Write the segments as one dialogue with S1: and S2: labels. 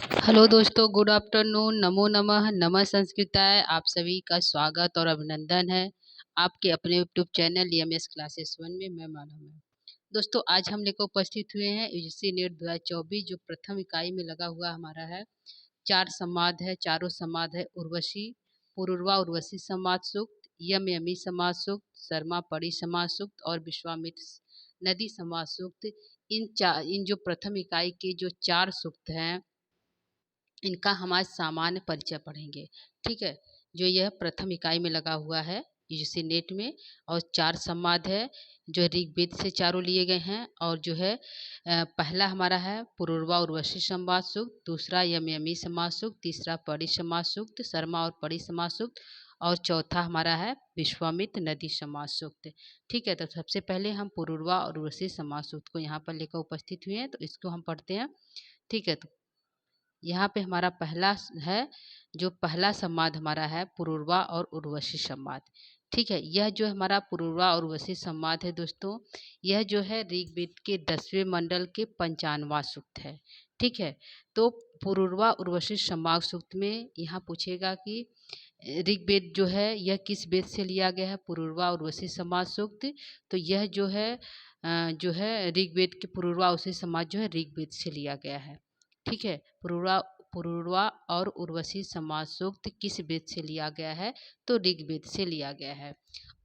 S1: Hello दोस्तों, good afternoon. नमो नमः, नमः संस्कृताय। आप सभी का स्वागत और अभिनंदन है आपके अपने YouTube channel EMS classes one में। मैं मानव हूँ। दोस्तों, आज हम लेकर उपस्थित हुए हैं यूजीसी नेट 2024 जो प्रथम इकाई में लगा हुआ हमारा है। चार संवाद है, चारों संवाद है उर्वशी, पुरूरवा उर्वशी समाज सूक्त, यम यमी समाज सूक्त, शर्मा पड़ी समाज सूक्त और विश्वामित्र नदी समाज सूक्त। इन जो प्रथम इकाई के जो चार सूक्त हैं, इनका हम आज सामान्य परिचय पढ़ेंगे। ठीक है, जो यह प्रथम इकाई में लगा हुआ है यूजीसी नेट में। और चार संवाद है जो ऋग्वेद से चारों लिए गए हैं। और जो है पहला हमारा है पुरूरवा उर्वशी संवाद सूक्त, दूसरा यम यमी समाज सूक्त, तीसरा पड़ी समाज सूक्त, शर्मा और पड़ी समाज सूक्त, और चौथा हमारा है विश्वामित्र नदी समाज सूक्त। ठीक है, तो सबसे पहले हम पुरूरवा और उर्वशी समाज सूक्त को यहाँ पर लेकर उपस्थित हुए हैं, तो इसको हम पढ़ते हैं। ठीक है, तो यहाँ पे हमारा पहला है, जो पहला संवाद हमारा है पुरूरवा और उर्वशी संवाद। ठीक है, यह जो हमारा पुरूरवा और उर्वशी संवाद है दोस्तों, यह जो है ऋग्वेद के 10वें मंडल के 55वां सूक्त है। ठीक है, तो पुरूरवा उर्वशी संवाद सूक्त में यहाँ पूछेगा कि ऋग्वेद जो है यह किस वेद से लिया गया है, पुरूरवा उर्वशी समाज सूक्त। तो यह जो है ऋग्वेद के पुरूरवा उर्वशी समाज जो है ऋग्वेद से लिया गया है। ठीक है, पुरूरवा और उर्वशी समाज सूक्त किस वेद से लिया गया है, तो ऋग्वेद से लिया गया है।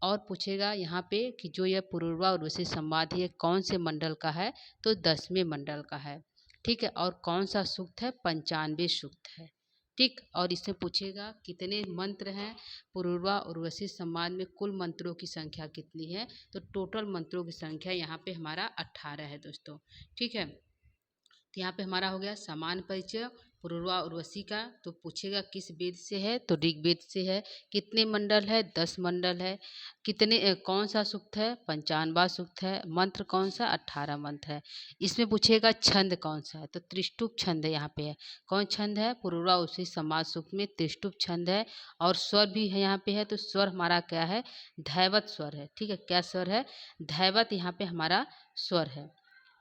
S1: और पूछेगा यहाँ पे कि जो यह पुरूरवा उर्वशी संवाद है कौन से मंडल का है, तो 10वें मंडल का है। ठीक है, और कौन सा सूक्त है, 95वें सूक्त है। ठीक, और इससे पूछेगा कितने मंत्र हैं पुरूरवा उर्वशी संवाद में, कुल मंत्रों की संख्या कितनी है, तो टोटल मंत्रों की संख्या यहाँ पे हमारा 18 है दोस्तों। ठीक है, तो यहाँ पे हमारा हो गया समान परिचय पुरूरवा उर्वशी का। तो पूछेगा किस वेद से है, तो ऋग्वेद से है। कितने मंडल है, 10 मंडल है। कौन सा सूक्त है, 55वां सूक्त है। मंत्र कौन सा, 18 मंत्र है। इसमें पूछेगा छंद कौन सा है, तो त्रिष्टुप छंद यहाँ पे है। कौन छंद है, पुरूरवा उर्वशी समाज सूक्त में त्रिष्टुप छंद है। और स्वर भी है यहाँ पे है, तो स्वर हमारा क्या है, धैवत स्वर है। ठीक है, क्या स्वर है, धैवत यहाँ पे हमारा स्वर है।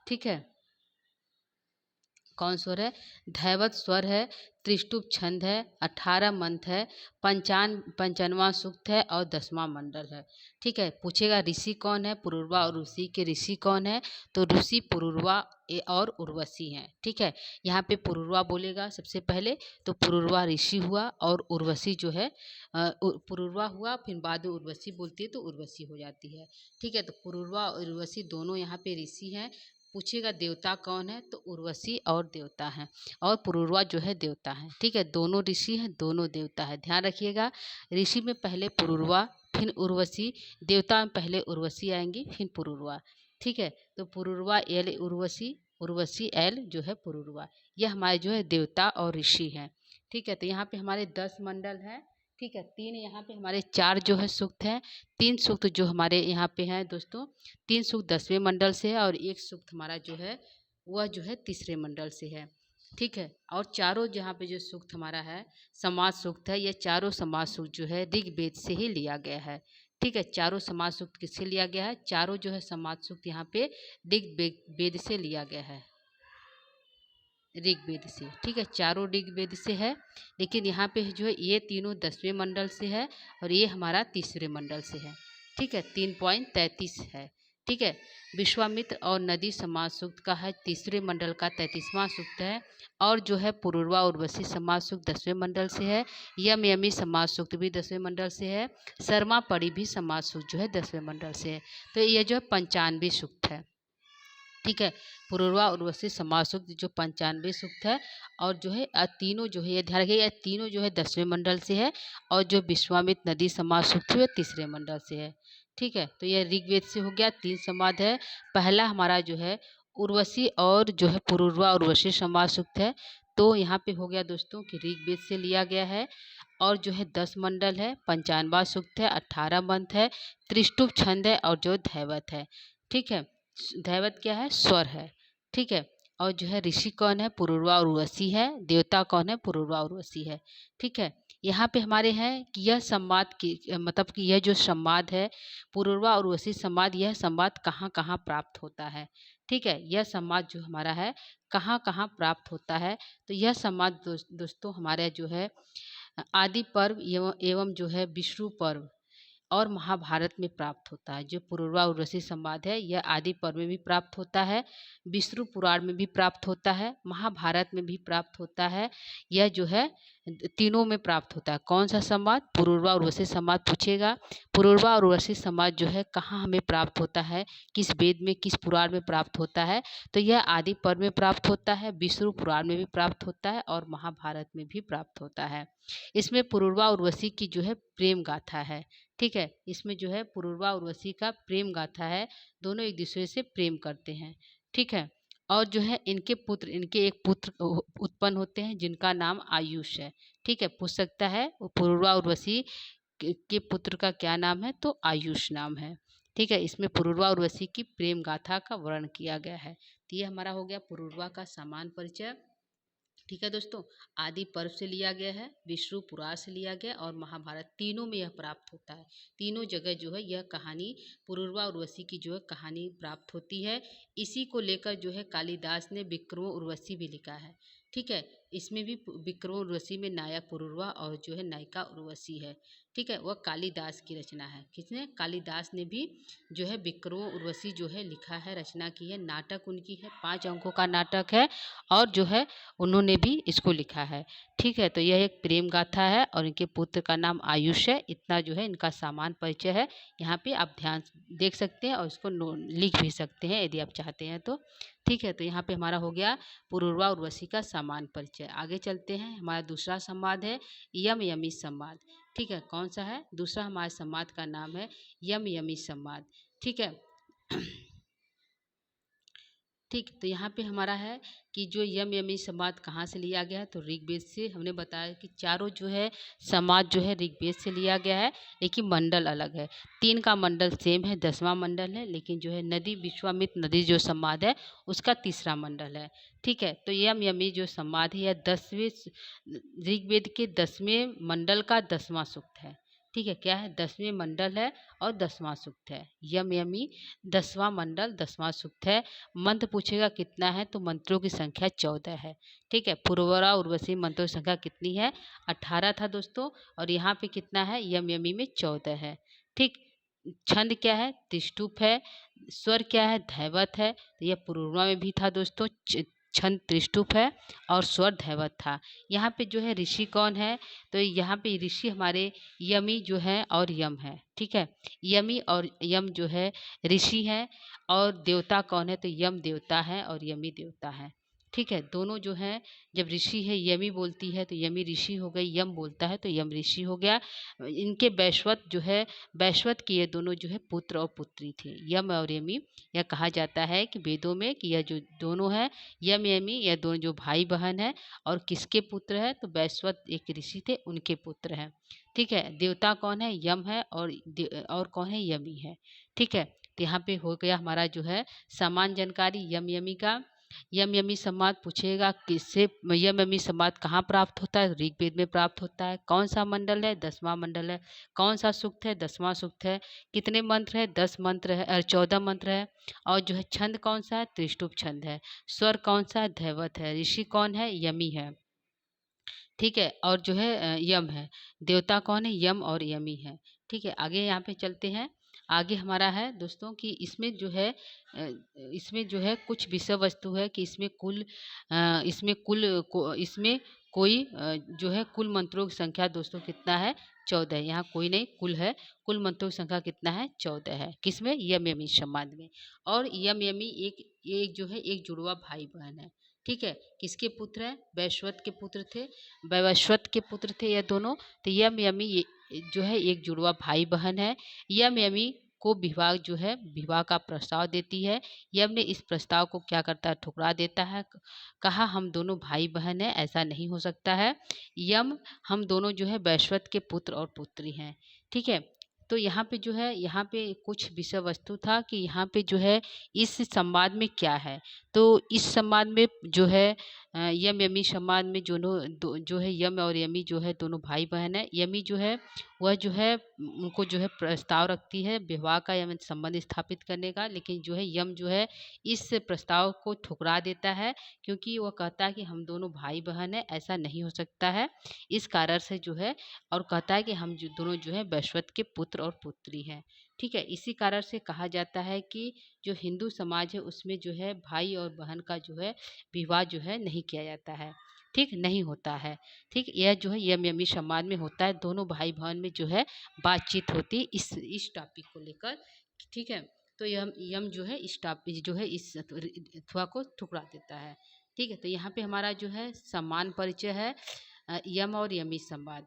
S1: ठीक है, कौन स्वर है, धैवत स्वर है, त्रिष्टुप छंद है, 18 मंत्र है, 55वां सूक्त है और 10वां मंडल है। ठीक है, पूछेगा ऋषि कौन है, पुरूरवा और उर्वशी के ऋषि कौन है, तो ऋषि पुरूरवा और उर्वशी हैं। ठीक है, यहाँ पे पुरूरवा बोलेगा सबसे पहले, तो पुरूरवा ऋषि हुआ, और उर्वशी जो है पुरूरवा हुआ, फिर बाद में उर्वशी बोलती है तो उर्वशी हो जाती है। ठीक है, तो पुरूरवा और उर्वशी दोनों यहाँ पे ऋषि हैं। पूछेगा देवता कौन है, तो उर्वशी और देवता है, और पुरूरवा जो है देवता है। ठीक है, दोनों ऋषि हैं, दोनों देवता है, ध्यान रखिएगा। ऋषि में पहले पुरूरवा, फिर उर्वशी, देवता में पहले उर्वशी आएंगी, फिर पुरूरवा। ठीक है, तो पुरूरवा एल उर्वशी, उर्वशी एल जो है पुरूरवा, यह हमारे जो है देवता और ऋषि हैं। ठीक है, तो यहाँ पे हमारे 10 मंडल हैं। ठीक है, 3 यहाँ पे हमारे 4 जो है सूक्त हैं। 3 सूक्त जो हमारे यहाँ पे हैं दोस्तों, 3 सूक्त 10वें मंडल से है, और 1 सूक्त हमारा जो है वह जो है तीसरे मंडल से है। ठीक है, और चारों जहाँ पे जो सूक्त हमारा है समाज सूक्त है, ये चारों समाज सूक्त जो है ऋग्वेद से ही लिया गया है। ठीक है, चारों समाज सूक्त किससे लिया गया है, चारों जो है समाज सूक्त यहाँ पे ऋग्वेद से लिया गया है, ऋग्वेद से। ठीक है, चारों ऋग्वेद से है, लेकिन यहाँ पे जो है ये तीनों 10वें मंडल से है, और ये हमारा तीसरे मंडल से है। ठीक है, 3.33 है। ठीक है, विश्वामित्र और नदी समाज सूक्त का है तीसरे मंडल का 33वां सूक्त है। और जो है पुरूरवा उर्वशी समाज सूक्त 10वें मंडल से है। यम यमी समाज सूक्त भी 10वें मंडल से है। शर्मा पड़ी भी समाज सूक्त जो है 10वें मंडल से है। तो ये जो है 95 सूक्त है। ठीक है, पुरूरवा उर्वशी समाज सूक्त जो 95 सूक्त है। और जो है तीनों जो है, ये ध्यान रखिए, ये तीनों जो है 10वें मंडल से है। और जो विश्वामित्र नदी समाज सूक्त है तीसरे मंडल से है। ठीक है, तो यह ऋग्वेद से हो गया, 3 समाज है। पहला हमारा जो है उर्वशी और जो है पुरूरवा उर्वशी समाज सूक्त है। तो यहाँ पे हो गया दोस्तों कि ऋग्वेद से लिया गया है। और जो है 10 मंडल है, 95वां सूक्त है, 18 मंत्र है, त्रिष्टुप छंद है, और जो धैवत है। ठीक है, धैवत क्या है, स्वर है। ठीक है, और जो है ऋषि कौन है, पुरूरवा और उर्वशी है। देवता कौन है, पुरूरवा और उर्वशी है। ठीक है, यहाँ पे हमारे हैं कि यह संवाद की मतलब कि यह जो संवाद है पुरूरवा और उर्वशी संवाद, यह संवाद कहाँ कहाँ प्राप्त होता है। ठीक है, यह संवाद जो हमारा है कहाँ कहाँ प्राप्त होता है? तो यह संवाद दोस्तों हमारे जो है आदि पर्व एवं एवं जो है विष्णु पर्व और महाभारत में प्राप्त होता है। जो पुरूरवा उर्वशी संवाद है यह आदि पर्व में भी प्राप्त होता है, विष्णु पुराण में भी प्राप्त होता है, महाभारत में भी प्राप्त होता है। यह जो है तीनों में प्राप्त होता है। कौन सा संवाद? पुरूरवा उर्वशी संवाद पूछेगा। पुरूरवा और उर्वशी संवाद जो है कहाँ हमें प्राप्त होता है, किस वेद में किस पुराण में प्राप्त होता है? तो यह आदि पर्व में प्राप्त होता है, विष्णु पुराण में भी प्राप्त होता है और महाभारत में भी प्राप्त होता है। इसमें पुरूरवा उर्वशी की जो है प्रेम गाथा है। ठीक है, इसमें जो है पुरूरवा उर्वशी का प्रेम गाथा है, दोनों एक दूसरे से प्रेम करते हैं। ठीक है, और जो है इनके एक पुत्र उत्पन्न होते हैं जिनका नाम आयुष है। ठीक है, पूछ सकता है वो पुरूरवा उर्वशी के पुत्र का क्या नाम है? तो आयुष नाम है। ठीक है, इसमें पुरूरवा उर्वशी की प्रेम गाथा का वर्णन किया गया है। तो ये हमारा हो गया पुरूरवा का सामान्य परिचय। ठीक है दोस्तों, आदि पर्व से लिया गया है, विष्णु पुराण से लिया गया और महाभारत तीनों में यह प्राप्त होता है। तीनों जगह जो है यह कहानी पुरूरवा उर्वशी की जो है कहानी प्राप्त होती है। इसी को लेकर जो है कालिदास ने विक्रम उर्वशी भी लिखा है। ठीक है, इसमें भी विक्रम उर्वशी में नायक पुरूरवा और जो है नायिका उर्वशी है। ठीक है, वह कालिदास की रचना है। किसने? कालिदास ने भी जो है विक्रम उर्वशी जो है लिखा है, रचना की है। नाटक उनकी है, 5 अंकों का नाटक है और जो है उन्होंने भी इसको लिखा है। ठीक है, तो यह एक प्रेम गाथा है और इनके पुत्र का नाम आयुष है। इतना जो है इनका सामान्य परिचय है। यहाँ पे आप ध्यान देख सकते हैं और इसको लिख भी सकते हैं यदि आप चाहते हैं तो। ठीक है, तो यहाँ पे हमारा हो गया पुरूरवा उर्वशी का सामान्य परिचय। आगे चलते हैं, हमारा दूसरा संवाद है यम यमी संवाद। ठीक है, कौन सा है? दूसरा हमारे संवाद का नाम है यम यमी संवाद। ठीक है ठीक, तो यहाँ पे हमारा है कि जो यम यमी संवाद कहाँ से लिया गया है? तो ऋग्वेद से। हमने बताया कि चारों जो है समाज जो है ऋग्वेद से लिया गया है, लेकिन मंडल अलग है। 3 का मंडल सेम है, 10वां मंडल है, लेकिन जो है नदी विश्वामित्र नदी जो संवाद है उसका 3रा मंडल है। ठीक है, तो यम यमी जो संवाद है यह 10वें ऋग्वेद के 10वें मंडल का 10वां सूक्त है। ठीक है, क्या है? 10वें मंडल है और 10वां सूक्त है। यम यमी 10वां मंडल 10वां सूक्त है। मंत्र पूछेगा कितना है? तो मंत्रों की संख्या 14 है। ठीक है, पुरवरा उर्वशी मंत्रों की संख्या कितनी है? 18 था दोस्तों, और यहाँ पे कितना है? यम यमी में 14 है। ठीक, छंद क्या है? त्रिष्टुप है। स्वर क्या है? धैवत है। तो यह पुरुरमा में भी था दोस्तों, छंद त्रिष्टुप है और स्वर धैवत था। यहाँ पे जो है ऋषि कौन है? तो यहाँ पे ऋषि हमारे यमी जो है और यम है। ठीक है, यमी और यम जो है ऋषि है। और देवता कौन है? तो यम देवता है और यमी देवता है। ठीक है, दोनों जो है, जब ऋषि है यमी बोलती है तो यमी ऋषि हो गई, यम बोलता है तो यम ऋषि हो गया। इनके वैश्वत जो है, वैश्वत की ये दोनों जो है पुत्र और पुत्री थे, यम और यमी। यह कहा जाता है कि वेदों में कि यह जो दोनों है यम यमी, यह दोनों जो भाई बहन है। और किसके पुत्र है? तो वैश्वत एक ऋषि थे, उनके पुत्र हैं। ठीक है, देवता कौन है? यम है और कौन है? यमी है। ठीक है, तो यहाँ पे हो गया हमारा जो है समान जानकारी यम यमी का। यम यमी संवाद पूछेगा किससे? यम यमी संवाद कहाँ प्राप्त होता है? ऋग्वेद में प्राप्त होता है। कौन सा मंडल है? 10वां मंडल है। कौन सा सूक्त है? 10वां सूक्त है। कितने मंत्र है? 10 मंत्र है और 14 मंत्र है। और जो है छंद कौन सा है? त्रिष्टुप छंद है। स्वर कौन सा है? धैवत है। ऋषि कौन है? यमी है। ठीक है, और जो है यम है। देवता कौन है? यम और यमी है। ठीक है, आगे यहाँ पे चलते हैं। आगे हमारा है दोस्तों कि इसमें जो है कुछ विषय वस्तु है कि इसमें कोई जो है कुल मंत्रों की संख्या दोस्तों कितना है? 14 है। यहाँ कोई नहीं, कुल है। कुल मंत्रों की संख्या कितना है? 14 है। किसमें? यम यमी संवाद में। और यम यमी एक जो है एक जुड़वा भाई बहन है। ठीक है, किसके पुत्र है? वैश्वत के पुत्र थे। वैवस्वत के पुत्र थे ये दोनों। तो यम यमी जो है एक जुड़वा भाई बहन है। यम यमी को विवाह का प्रस्ताव देती है। यम ने इस प्रस्ताव को क्या करता है? ठुकरा देता है। कहा हम दोनों भाई बहन हैं, ऐसा नहीं हो सकता है। यम, हम दोनों जो है वैश्वत के पुत्र और पुत्री हैं। ठीक है, तो यहाँ पे जो है यहाँ पे कुछ विषय वस्तु था कि यहाँ पे जो है इस संवाद में क्या है? तो इस संवाद में जो है यम यमी समाज में जो है यम और यमी जो है दोनों भाई बहन है। यमी जो है वह जो है उनको जो है प्रस्ताव रखती है विवाह का या संबंध स्थापित करने का, लेकिन जो है यम जो है इस प्रस्ताव को ठुकरा देता है, क्योंकि वह कहता है कि हम दोनों भाई बहन है, ऐसा नहीं हो सकता है। इस कारण से जो है और कहता है कि हम जो दोनों जो है वैश्वत के पुत्र और पुत्री हैं। ठीक है, इसी कारण से कहा जाता है कि जो हिंदू समाज है उसमें जो है भाई और बहन का जो है विवाह जो है नहीं किया जाता है। ठीक, नहीं होता है। ठीक, यह जो है यम यमी समाज में होता है, दोनों भाई बहन में जो है बातचीत होती है इस टॉपिक को लेकर। ठीक है, तो यम यम जो है इस टॉपिक जो है इस अथवा को ठुकरा देता है। ठीक है, तो यहाँ पे हमारा जो है समान परिचय है यम और यमी संवाद।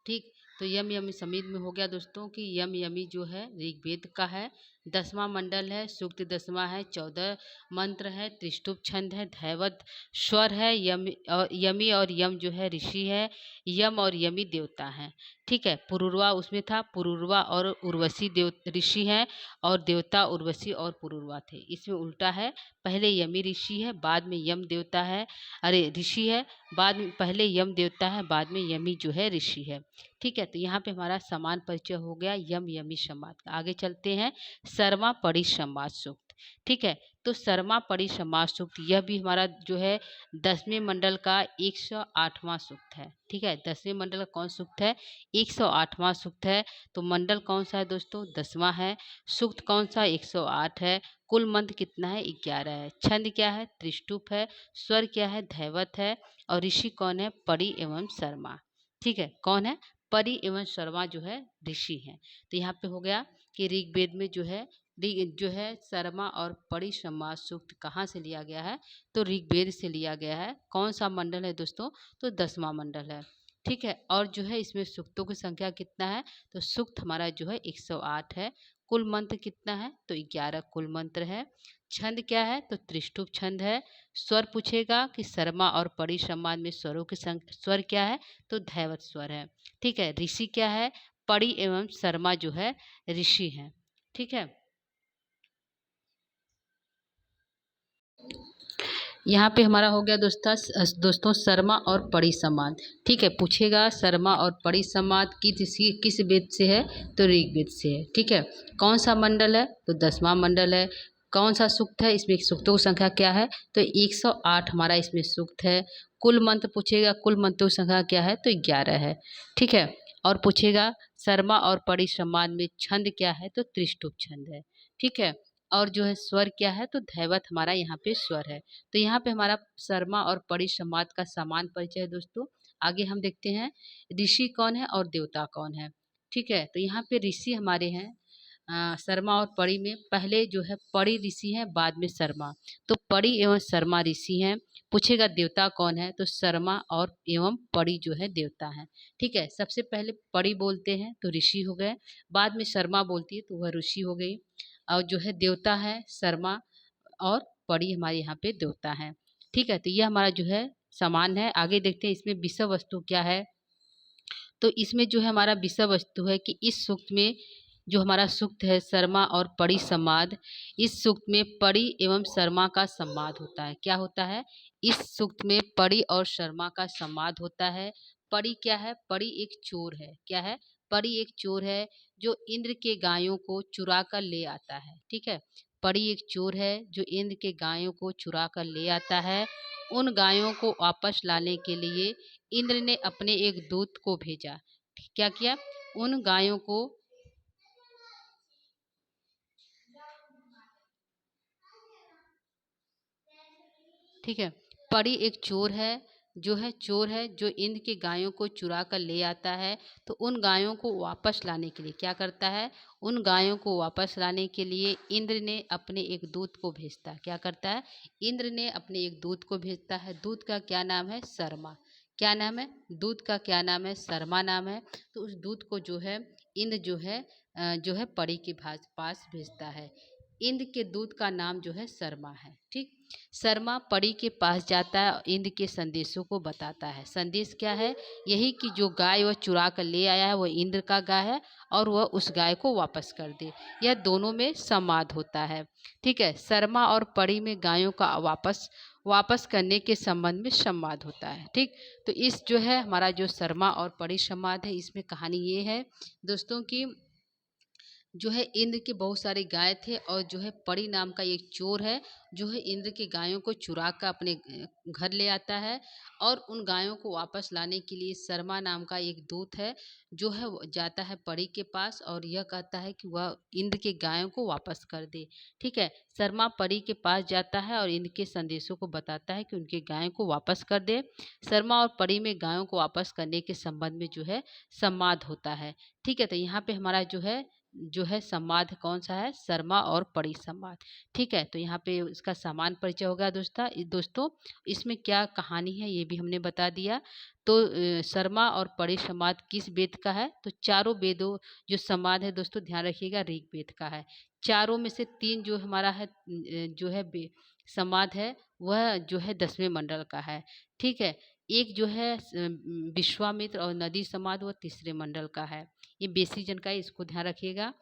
S1: ठीक, तो यम यमी समीर में हो गया दोस्तों कि यम यमी जो है ऋग्वेद का है, 10वां मंडल है, सूक्त 10वां है, 14 मंत्र है, त्रिष्टुप छंद है, धैवत स्वर है, यमी और यम जो है ऋषि है, यम और यमी देवता है। ठीक है, पुरुरवा उसमें था, पुरुरवा और उर्वशी देव ऋषि हैं और देवता उर्वशी और पुरुरवा थे। इसमें उल्टा है, पहले यमी ऋषि है, बाद में यम देवता है, अरे ऋषि है, बाद में पहले यम देवता है, बाद में यमी जो है ऋषि है। ठीक है, तो यहाँ पे हमारा समान परिचय हो गया यम यमी समाज का। आगे चलते हैं सर्मा पड़ी समाज सूक्त। ठीक है, तो सर्मा पड़ी समाज सूक्त यह भी हमारा जो है 10वें मंडल का 108वां सूक्त है। ठीक है, 10वें मंडल का कौन सूक्त है? 108वां सूक्त है। तो मंडल कौन सा है दोस्तों? 10वां है। सूक्त कौन सा? 108 है। कुल मंत्र कितना है? 11 है। छंद क्या है? त्रिष्टुप है। स्वर क्या है? धैवत है। और ऋषि कौन है? परी एवं शर्मा। ठीक है, कौन है? परी एवं शर्मा जो है ऋषि हैं। तो यहाँ पे हो गया कि ऋग्वेद में जो है शर्मा और परी समाज सूक्त कहाँ से लिया गया है? तो ऋग्वेद से लिया गया है। कौन सा मंडल है दोस्तों? तो 10वां मंडल है। ठीक है, और जो है इसमें सूक्तों की संख्या कितना है? तो सूक्त हमारा जो है 108 है। कुल मंत्र कितना है? तो 11 कुल मंत्र है। छंद क्या है? तो त्रिष्टुप छंद है। स्वर पूछेगा कि शर्मा और परी समाज में स्वरों की स्वर क्या है? तो धैवत स्वर है। ठीक है, ऋषि क्या है? परी एवं शर्मा जो है ऋषि हैं। ठीक है, यहाँ पे हमारा हो गया दोस्तों शर्मा और परी समाज। ठीक है, पूछेगा शर्मा और परी समाज किस वेद से है? तो ऋग्वेद से है। ठीक है, कौन सा मंडल है? तो 10वां मंडल है। कौन सा सूक्त है? इसमें सूक्तों की संख्या क्या है? तो 108 हमारा इसमें सूक्त है। कुल मंत्र पूछेगा, कुल मंत्रों की संख्या क्या है? तो 11 है। ठीक है, और पूछेगा शर्मा और परी समाज में छंद क्या है? तो त्रिष्टुप छंद है। ठीक है, और जो है स्वर क्या है? तो धैवत हमारा यहाँ पे स्वर है। तो यहाँ पे हमारा शर्मा और परी समाज का समान परिचय है दोस्तों। आगे हम देखते हैं ऋषि कौन है और देवता कौन है। ठीक है, तो यहाँ पे ऋषि हमारे हैं शर्मा और परी में पहले जो है परी ऋषि हैं, बाद में शर्मा। तो परी एवं शर्मा ऋषि हैं। पूछेगा देवता कौन है? तो शर्मा और एवं परी जो है देवता है। ठीक है, सबसे पहले परी बोलते हैं तो ऋषि हो गए, बाद में शर्मा बोलती है तो वह ऋषि हो गई, और जो है देवता है शर्मा और परी हमारे यहाँ पे देवता है। ठीक है, तो ये हमारा जो है समान है। आगे देखते हैं इसमें विषय वस्तु क्या है। तो इसमें जो है हमारा विषय वस्तु है कि इस सूक्त में जो हमारा सूक्त है शर्मा और परी संवाद, इस सूक्त में परी एवं शर्मा का संवाद होता है। क्या होता है? इस सूक्त में परी और शर्मा का संवाद होता है। परी क्या है? परी एक चोर है। क्या है? परी एक चोर है जो इंद्र के गायों को चुरा कर ले आता है। ठीक है, परी एक चोर है जो इंद्र के गायों को चुरा कर ले आता है। उन गायों को वापस लाने के लिए इंद्र ने अपने एक दूत को भेजा। क्या किया? उन गायों को, ठीक है, परी एक चोर है जो इंद्र की गायों को चुरा कर ले आता है। तो उन गायों को वापस लाने के लिए क्या करता है? उन गायों को वापस लाने के लिए इंद्र ने अपने एक दूत को भेजता है। क्या करता है? इंद्र ने अपने एक दूत को भेजता है। दूत का क्या नाम है? शर्मा। क्या नाम है? दूत का क्या नाम है? शर्मा नाम है। तो उस दूत को जो है इंद्र जो है परी के पास भेजता है। इंद्र के दूत का नाम जो है शर्मा है। ठीक, शर्मा परी के पास जाता है और इंद्र के संदेशों को बताता है। संदेश क्या है? यही कि जो गाय वह चुरा कर ले आया है वह इंद्र का गाय है और वह उस गाय को वापस कर दे। यह दोनों में संवाद होता है। ठीक है, शर्मा और परी में गायों का वापस करने के संबंध में संवाद होता है। ठीक, तो इस जो है हमारा जो सरमा और परी संवाद है, इसमें कहानी ये है दोस्तों की जो है इंद्र के बहुत सारे गाय थे और जो है परी नाम का एक चोर है जो है इंद्र की गायों को चुरा कर अपने घर ले आता है और उन गायों को वापस लाने के लिए शर्मा नाम का एक दूत है जो है वो जाता है परी के पास और यह कहता है कि वह इंद्र के गायों को वापस कर दे। ठीक है, शर्मा परी के पास जाता है और इनके संदेशों को बताता है कि उनके गायों को वापस कर दे। शर्मा और परी में गायों को वापस करने के संबंध में जो है संवाद होता है। ठीक है, तो यहाँ पे हमारा जो है संवाद कौन सा है, शर्मा और परी संवाद। ठीक है, तो यहाँ पे इसका सामान्य परिचय होगा दोस्तों इसमें क्या कहानी है ये भी हमने बता दिया। तो शर्मा और परी संवाद किस वेद का है, तो चारों वेदों जो संवाद है दोस्तों ध्यान रखिएगा ऋग्वेद का है। चारों में से तीन जो हमारा है जो है संवाद है वह जो है 10वें मंडल का है। ठीक है, एक जो है विश्वामित्र और नदी संवाद वह तीसरे मंडल का है। ये बेसिक जानकारी, इसको ध्यान रखिएगा।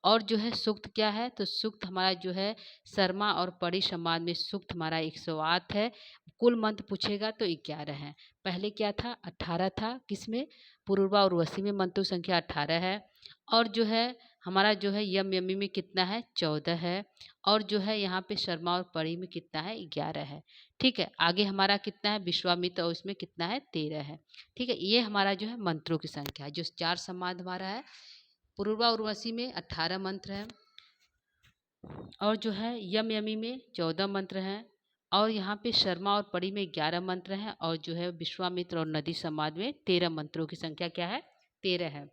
S1: और जो है सूक्त क्या है, तो सूक्त हमारा जो है शर्मा और परी संवाद में सूक्त हमारा 108 है। कुल मंत्र पूछेगा तो 11 है। पहले क्या था, 18 था, किसमें, पूर्वा और उर्वशी में मंत्रों संख्या 18 है। और जो है हमारा जो है यम यमी में कितना है, 14 है। और जो है यहाँ पे शर्मा और परी में कितना है, 11 है। ठीक है, आगे हमारा कितना है विश्वामित्र और उसमें कितना है, 13 है। ठीक है, ये हमारा जो है मंत्रों की संख्या है। जो चार संवाद हमारा है, पूर्वा उर्वशी में 18 मंत्र हैं और जो है यम यमी में 14 मंत्र हैं और यहाँ पे शर्मा और परी में 11 मंत्र हैं और जो है विश्वामित्र और नदी संवाद में 13 मंत्रों की संख्या क्या है, 13 है।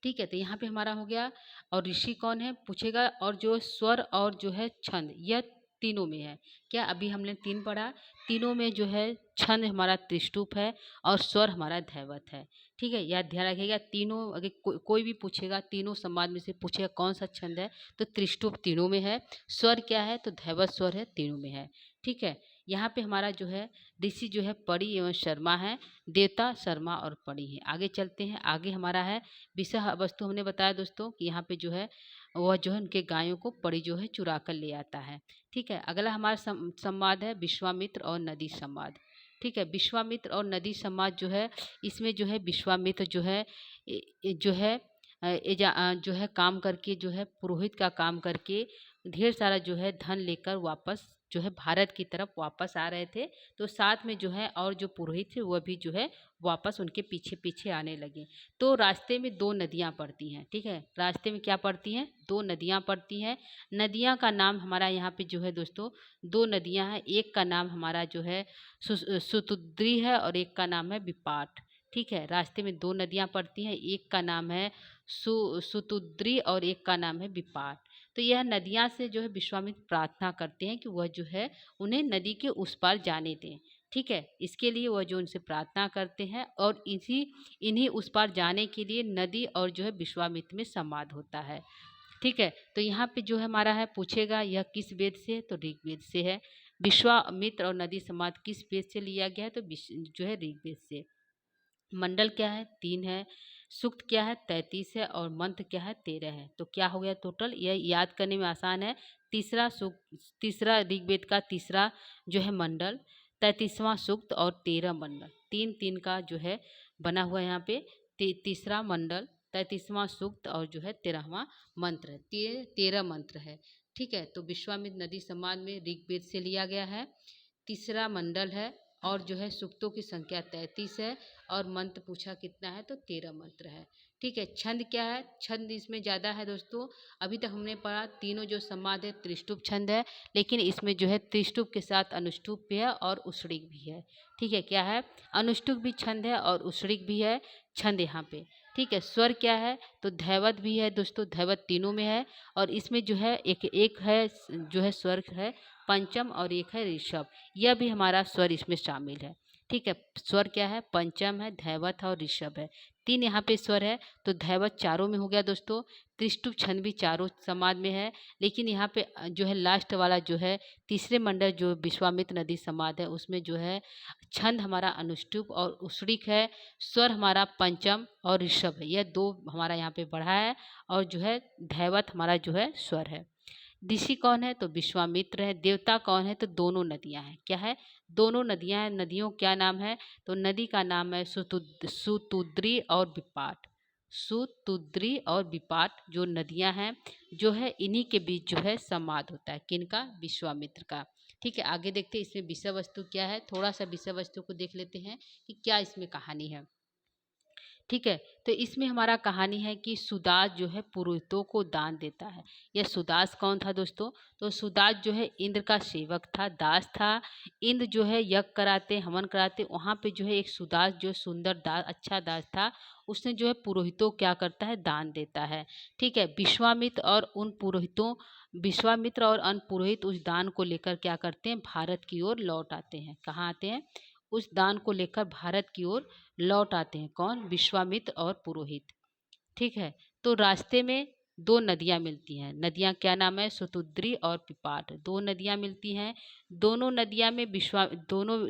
S1: ठीक है, तो यहाँ पे हमारा हो गया। और ऋषि कौन है पूछेगा, और जो स्वर और जो है छंद यह तीनों में है। क्या अभी हमने तीन पढ़ा, तीनों में जो है छंद हमारा त्रिष्टुप है और स्वर हमारा धैवत है। ठीक है, यह ध्यान रखिएगा। तीनों अगर कोई भी पूछेगा, तीनों समाज में से पूछेगा कौन सा छंद है, तो त्रिष्टुप तीनों में है। स्वर क्या है, तो धैवत स्वर है, तीनों में है। ठीक है, यहाँ पे हमारा जो है ऋषि जो है परी एवं शर्मा है, देवता शर्मा और परी है। आगे चलते हैं, आगे हमारा है विषय वस्तु। हमने बताया दोस्तों कि यहाँ पे जो है वह जो है उनके गायों को परी जो है चुरा कर ले आता है। ठीक है, अगला हमारा संवाद है विश्वामित्र और नदी संवाद। ठीक है, विश्वामित्र और नदी संवाद जो है इसमें जो है विश्वामित्र जो है जो है जो है काम करके जो है पुरोहित का काम करके ढेर सारा जो है धन लेकर वापस जो है भारत की तरफ वापस आ रहे थे। तो साथ में जो है और जो पुरोहित थे वह भी जो है वापस उनके पीछे पीछे आने लगे। तो रास्ते में दो नदियाँ पड़ती हैं। ठीक है, रास्ते में क्या पड़ती हैं, दो नदियाँ पड़ती हैं। नदियाँ का नाम हमारा यहाँ पे जो है दोस्तों दो नदियाँ हैं। एक का नाम हमारा जो है सुतुद्री है और एक का नाम है विपाट। ठीक है, रास्ते में दो नदियाँ पड़ती हैं, एक का नाम है सुतुद्री और एक का नाम है विपाट। तो यह नदियाँ से जो है विश्वामित्र प्रार्थना करते हैं कि वह जो है उन्हें नदी के उस पार जाने दें। ठीक है, इसके लिए वह जो उनसे प्रार्थना करते हैं और इन्हीं उस पार जाने के लिए नदी और जो है विश्वामित्र में संवाद होता है। ठीक है, तो यहाँ पे जो है हमारा है पूछेगा यह किस वेद से है, तो ऋग्वेद से है। विश्वामित्र और नदी संवाद किस वेद से लिया गया है, तो जो है ऋग्वेद से। मंडल क्या है, 3 है। सूक्त क्या है, 33 है और मंत्र क्या है, 13 है। तो क्या हो गया टोटल, यह याद करने में आसान है। तीसरा सूक्त, तीसरा ऋग्वेद का तीसरा जो है मंडल, 33वां सूक्त और 13 मंडल, तीन तीन का जो है बना हुआ है यहाँ पे। तीसरा मंडल, 33वां सूक्त और जो है 13वां मंत्र है। 13 मंत्र है। ठीक है, तो विश्वामित्र नदी संवाद में ऋग्वेद से लिया गया है। तीसरा मंडल है और जो है सूक्तों की संख्या 33 है और मंत्र पूछा कितना है, तो 13 मंत्र है। ठीक है, छंद क्या है, छंद इसमें ज़्यादा है दोस्तों। अभी तक हमने पढ़ा तीनों जो संवाद है त्रिष्टुप छंद है, लेकिन इसमें जो है त्रिष्टुप के साथ अनुष्टुप भी है और उष्णिक भी है। ठीक है, क्या है, अनुष्टुप भी छंद है और उष्णिक भी है छंद यहाँ पे। ठीक है, स्वर क्या है, तो धैवत भी है दोस्तों, धैवत तीनों में है। और इसमें जो है एक है जो है स्वर है पंचम और एक है ऋषभ, यह भी हमारा स्वर इसमें शामिल है। ठीक है, स्वर क्या है, पंचम है, धैवत है और ऋषभ है। तीन यहाँ पे स्वर है, तो धैवत चारों में हो गया दोस्तों। त्रिष्टुप छंद भी चारों समाज में है, लेकिन यहाँ पे जो है लास्ट वाला जो है तीसरे मंडल जो विश्वामित्र नदी समाज है उसमें जो है छंद हमारा अनुष्टुप और उष्णिक है। स्वर हमारा पंचम और ऋषभ है, यह दो हमारा यहाँ पे बढ़ा है और जो है धैवत हमारा जो है स्वर है। ऋषि कौन है? तो विश्वामित्र है। देवता कौन है? तो दोनों नदियाँ हैं। क्या है? दोनों नदियाँ हैं। नदियों क्या नाम है? तो नदी का नाम है सुतुद्री और विपाट। सुतुद्री और विपाट जो नदियाँ हैं, जो है इन्हीं के बीच जो है संवाद होता है। किनका? विश्वामित्र का। ठीक है, आगे देखते हैं इसमें विषय वस्तु क्या है। थोड़ा सा विषय वस्तु को देख लेते हैं कि क्या इसमें कहानी है। ठीक है, तो इसमें हमारा कहानी है कि सुदास जो है पुरोहितों को दान देता है। यह सुदास कौन था दोस्तों? तो सुदास जो है इंद्र का सेवक था, दास था। इंद्र जो है यज्ञ कराते, हवन कराते, वहाँ पे जो है एक सुदास जो सुंदर दास, अच्छा दास था, उसने जो है पुरोहितों क्या करता है? दान देता है। ठीक है, विश्वामित्र और अन्य पुरोहित उस दान को लेकर क्या करते हैं? भारत की ओर लौट आते हैं। कहाँ आते हैं? उस दान को लेकर भारत की ओर लौट आते हैं। कौन? विश्वामित्र और पुरोहित। ठीक है, तो रास्ते में दो नदियाँ मिलती हैं। नदियाँ क्या नाम है? सुतुद्री और पिपाट। दो नदियाँ मिलती हैं। दोनों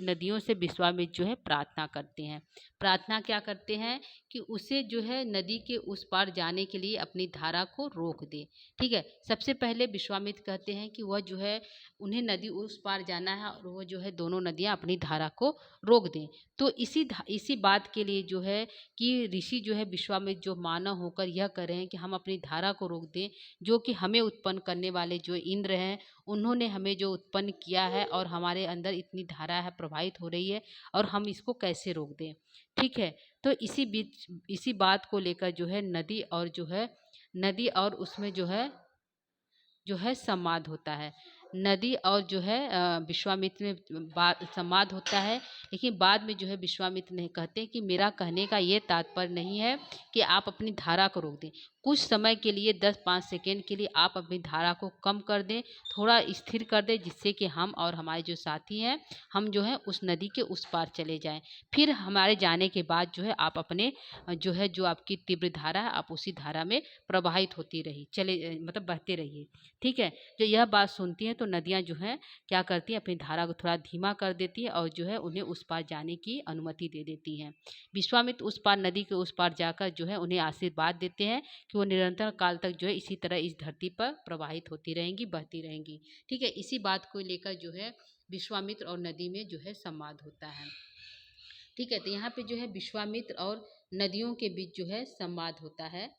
S1: नदियों से विश्वामित्र जो है प्रार्थना करते हैं। प्रार्थना क्या करते हैं? कि उसे जो है नदी के उस पार जाने के लिए अपनी धारा को रोक दे। ठीक है, सबसे पहले विश्वामित्र कहते हैं कि वह जो है उन्हें नदी उस पार जाना है और वह जो है दोनों नदियाँ अपनी धारा को रोक दें। तो इसी बात के लिए जो है कि ऋषि जो है विश्वामित्र जो मानव होकर यह कर रहे हैं कि हम अपनी धारा को रोक दें, जो कि हमें उत्पन्न करने वाले जो इंद्र हैं, उन्होंने हमें जो उत्पन्न किया है और हमारे अंदर इतनी धारा है प्रवाहित हो रही है, और हम इसको कैसे रोक दें। ठीक है, तो इसी बात को लेकर जो है नदी और उसमें जो है संवाद होता है। नदी और जो है विश्वामित्र में संवाद होता है। लेकिन बाद में जो है विश्वामित्र ने कहते हैं कि मेरा कहने का ये तात्पर्य नहीं है कि आप अपनी धारा को रोक दें। कुछ समय के लिए 10-5 सेकेंड के लिए आप अपनी धारा को कम कर दें, थोड़ा स्थिर कर दें, जिससे कि हम और हमारे जो साथी हैं, हम जो है उस नदी के उस पार चले जाएं। फिर हमारे जाने के बाद जो है आप अपने जो आपकी तीव्र धारा है, आप उसी धारा में प्रवाहित होती रही चले मतलब बहते रहिए। ठीक है, जो यह बात सुनती हैं तो नदियाँ जो हैं क्या करती हैं? अपनी धारा को थोड़ा धीमा कर देती है और जो है उन्हें उस पार जाने की अनुमति दे देती हैं। विश्वामित्र उस पार नदी के उस पार जाकर जो है उन्हें आशीर्वाद देते हैं कि वो निरंतर काल तक जो है इसी तरह इस धरती पर प्रवाहित होती रहेंगी, बहती रहेंगी। ठीक है, इसी बात को लेकर जो है विश्वामित्र और नदी में जो है संवाद होता है। ठीक है, तो यहाँ पे जो है विश्वामित्र और नदियों के बीच जो है संवाद होता है।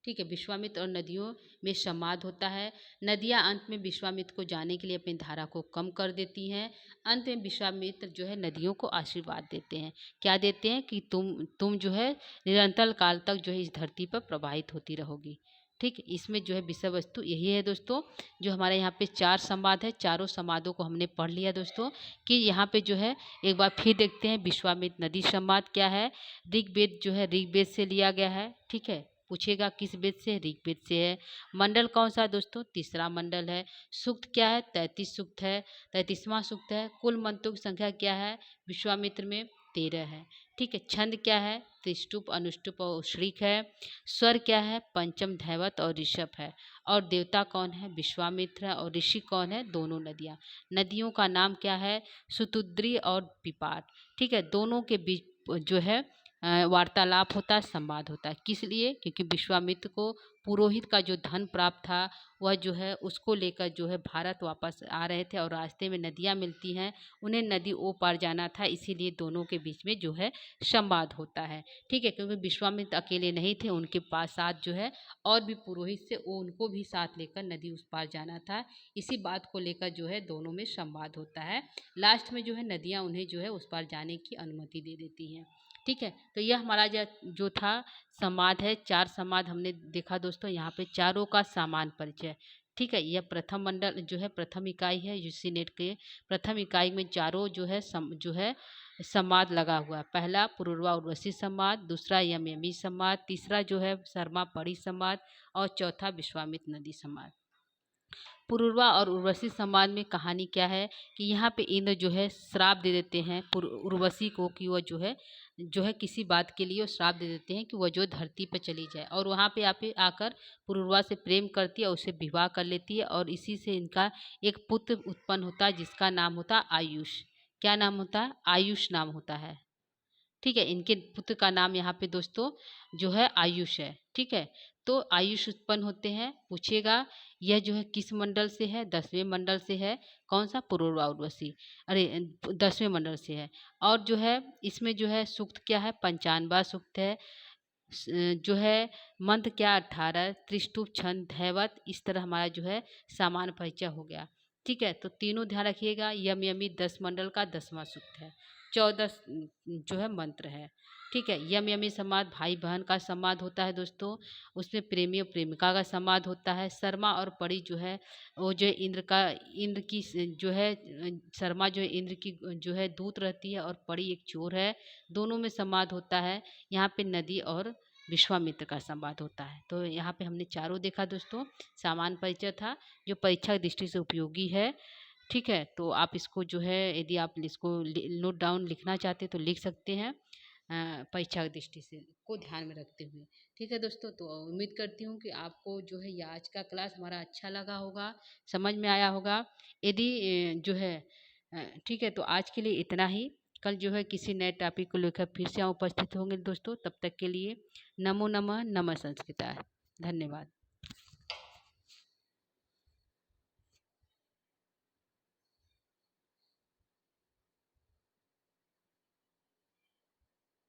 S1: ठीक है, विश्वामित्र और नदियों में संवाद होता है। नदियाँ अंत में विश्वामित्र को जाने के लिए अपनी धारा को कम कर देती हैं। अंत में विश्वामित्र जो है नदियों को आशीर्वाद देते हैं। क्या देते हैं? कि तुम जो है निरंतर काल तक जो है इस धरती पर प्रवाहित होती रहोगी। ठीक, इसमें जो है विषय वस्तु यही है दोस्तों। जो हमारे यहाँ पे 4 संवाद है, चारों संवादों को हमने पढ़ लिया दोस्तों। कि यहाँ पे जो है एक बार फिर देखते हैं विश्वामित्र नदी संवाद क्या है। ऋग्वेद जो है ऋग्वेद से लिया गया है। ठीक है, पूछेगा किस वेद से? ऋग्वेद से है। मंडल कौन सा है दोस्तों? तीसरा मंडल है। सूक्त क्या है? 33 सूक्त है, 33वां सूक्त है। कुल मंत्रों की संख्या क्या है? विश्वामित्र में 13 है। ठीक है, छंद क्या है? त्रिष्टुप, अनुष्टुप और श्रीक है। स्वर क्या है? पंचम, धैवत और ऋषभ है। और देवता कौन है? विश्वामित्र है। और ऋषि कौन है? दोनों नदियाँ। नदियों का नाम क्या है? सुतुद्री और पिपाट। ठीक है, दोनों के बीच जो है वार्तालाप होता है, संवाद होता है। किस लिए? क्योंकि विश्वामित्र को पुरोहित का जो धन प्राप्त था, वह जो है उसको लेकर जो है भारत वापस आ रहे थे और रास्ते में नदियाँ मिलती हैं, उन्हें नदी ओ पार जाना था, इसीलिए दोनों के बीच में जो है संवाद होता है। ठीक है, क्योंकि विश्वामित्र अकेले नहीं थे, उनके पास साथ जो है और भी पुरोहित से वो उनको भी साथ लेकर नदी उस पार जाना था। इसी बात को लेकर जो है दोनों में संवाद होता है। लास्ट में जो है नदियाँ उन्हें जो है उस पार जाने की अनुमति दे देती हैं। ठीक है, तो यह हमारा जो था संवाद है। 4 संवाद हमने देखा दोस्तों। यहाँ पे चारों का समान परिचय। ठीक है, यह प्रथम मंडल जो है प्रथम इकाई है यूसी नेट के। प्रथम इकाई में चारों जो है संवाद लगा हुआ है। पहला पुरूरवा उर्वशी संवाद, दूसरा यमयमी संवाद, तीसरा जो है शर्मा पड़ी संवाद और चौथा विश्वामित्र नदी संवाद। पुरूरवा और उर्वशी संवाद में कहानी क्या है कि यहाँ पे इंद्र जो है श्राप दे देते हैं उर्वशी को कि वह जो है किसी बात के लिए वो श्राप दे देते हैं कि वह जो धरती पर चली जाए, और वहाँ पे आकर पुरूरवा से प्रेम करती है और उससे विवाह कर लेती है, और इसी से इनका एक पुत्र उत्पन्न होता है जिसका नाम होता है आयुष। क्या नाम होता है? आयुष नाम होता है। ठीक है, इनके पुत्र का नाम यहाँ पे दोस्तों जो है आयुष है। ठीक है, तो आयुष उत्पन्न होते हैं, पूछेगा यह जो है किस मंडल से है, 10वें मंडल से है। कौन सा? पुरूरवा उर्वशी। अरे 10वें मंडल से है। और जो है इसमें जो है सूक्त क्या है? 95वां सूक्त है। जो है मंत्र क्या? 18। त्रिष्टुप छंद धैवत। इस तरह हमारा जो है सामान्य परिचय हो गया। ठीक है, तो तीनों ध्यान रखिएगा। यम यमी 10 मंडल का 10वां सूक्त है। 14 जो है मंत्र है। ठीक है, यम यमी संवाद भाई बहन का संवाद होता है दोस्तों। उसमें प्रेमी और प्रेमिका का संवाद होता है। शर्मा और परी जो है वो जो है इंद्र की जो है शर्मा जो है इंद्र की जो है दूत रहती है, और परी एक चोर है। दोनों में संवाद होता है। यहाँ पे नदी और विश्वामित्र का संवाद होता है। तो यहाँ पे हमने चारों देखा दोस्तों। सामान्य परिचय था जो परीक्षा की दृष्टि से उपयोगी है। ठीक है, तो आप इसको जो है यदि आप इसको नोट डाउन लिखना चाहते हैं तो लिख सकते हैं, परीक्षा की दृष्टि से को ध्यान में रखते हुए। ठीक है दोस्तों, तो उम्मीद करती हूँ कि आपको जो है ये आज का क्लास हमारा अच्छा लगा होगा, समझ में आया होगा। यदि जो है ठीक है, तो आज के लिए इतना ही। कल जो है किसी नए टॉपिक को लेकर फिर से हम उपस्थित होंगे दोस्तों। तब तक के लिए नमो नमः, नमः संस्कृताय। धन्यवाद।